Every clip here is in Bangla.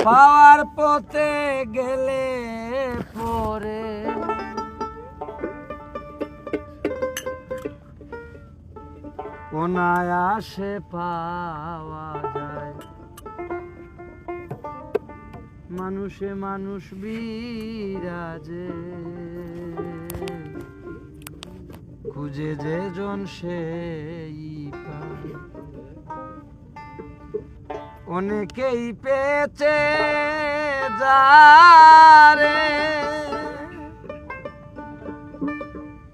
পাওয়ার পথে গেলে পরে অনায়াসে পাওয়া যায়। মানুষে মানুষ বিরাজে, খুঁজে যে জন সেই পায়। অনেকেই পেয়েছে যারে,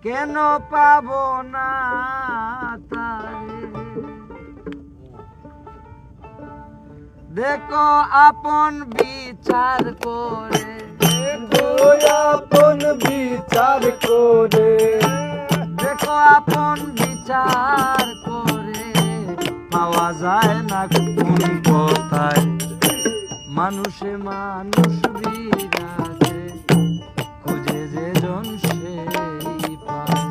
কেন পাবো না তারে। দেখো আপন বিচার করে, দেখো আপন বিচার করে, দেখো আপন বিচার করে, পাওয়া যায় না কোন কথায়। মানুষে মানুষ বিরাজে, খুঁজে যে জন সেই পায়।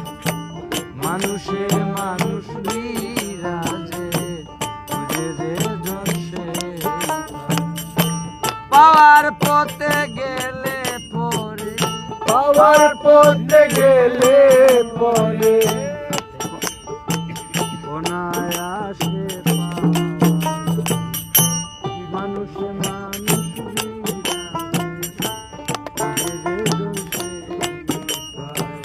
মানুষে মানুষ বিরাজে, খুঁজে যে জন সেই পায়। পাওয়ার পথে গেলে পরে, পাওয়ার পথে গেলে পরে অনায়াসে পাওয়া। মানুষে মানুষ বিরাজে, খুঁজে যে জন সেই পায়।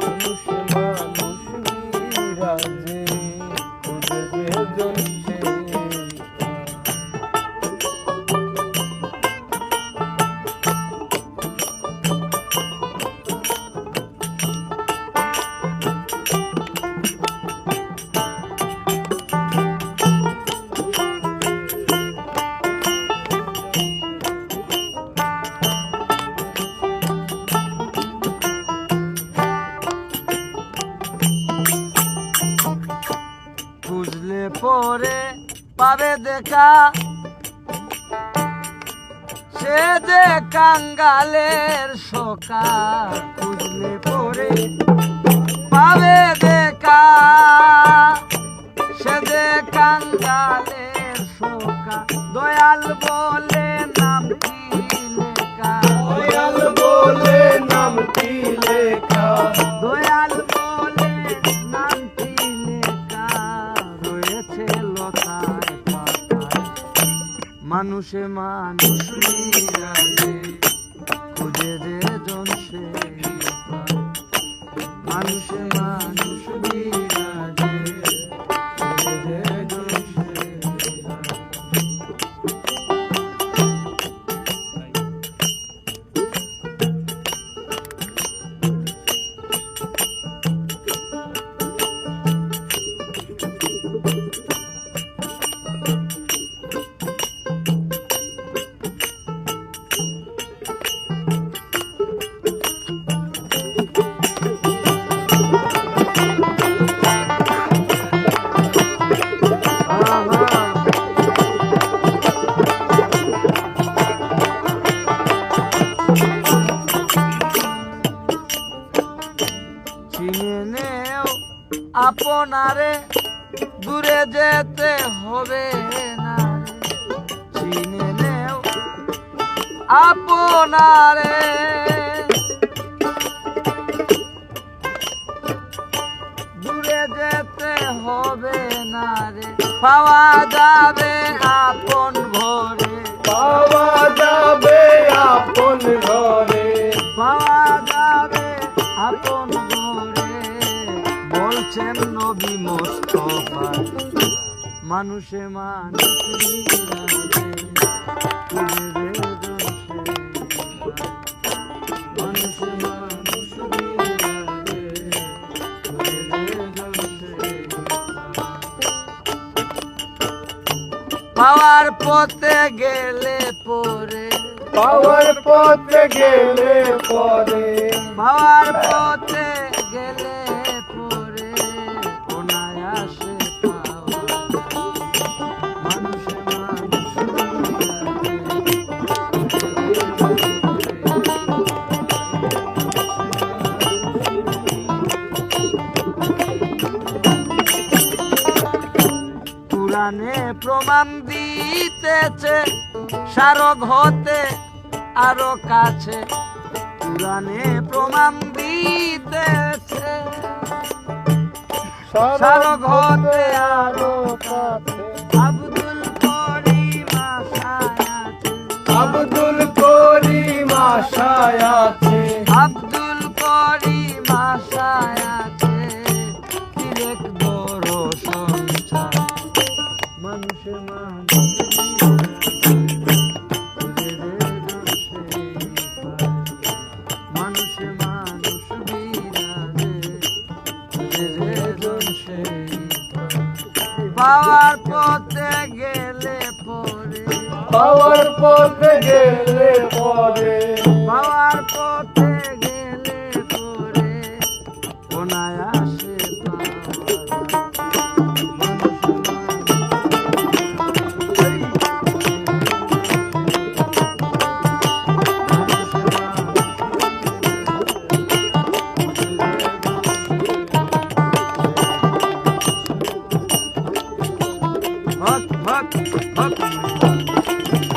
মানুষে মানুষ বিরাজে, খুঁজে যে জন সেই পায়। বুঝলে পরে পাবে দেখা, সে যে কাঙ্গালের সকা। বুঝলে পরে পাবে দেখা, সে যে কাঙ্গালের সকা। দয়াল বলে নামটি লেখা, দয়াল বলে নামটি লেখা, দয়াল বলে নামটি লেখা রয়েছে লতায় পাতায়। মানুষে মানুষ বিরাজে, খুঁজে যে জন সেই পায়। মানুষে মানুষ বিরাজে, খুঁজে যে জন সেই পায়। চিনে নেও আপনারে, দূরে যেতে হবে না রে। চিনে নেও আপনারে, দূরে যেতে হবে না রে। পাওয়া যাবে আপন ঘরে, পাওয়া যাবে আপন ঘরে, পাওয়া যাবে আপন ঘরে। বলছেন নবী মুস্তাফা, মানুষে মানুষ বিরাজে, খুঁজে যে জন সেই পায়। মানুষে মানুষ বিরাজে, খুঁজে যে জন সেই পায়। পাওয়ার পথে গেলে পরে, পাওয়ার পথে গেলে পরে, পাওয়ার পথে গেলে পরে অনায়াসে পাওয়া যায়। মানুষে মানুষ বিরাজে। পুরাণে প্রমাণ দিতে আসিতেছে স্মারক হতে আরো কাছে পুরাণে প্রমাণ দিতেছে স্মারক হতে আরো কাছে আব্দুল করিম আশায় আছে আব্দুল করিম আশায় আছে আব্দুল করিম আশায় আছে তিলেক দর্শন চায় মানুষে মানুষে মানুষ বিরাজে পাওয়ার পথে গেলে পরে পাওয়ার পথে গেলে পরে পাওয়ার পথে গেলে পরে কোনায় আসে হক হক হক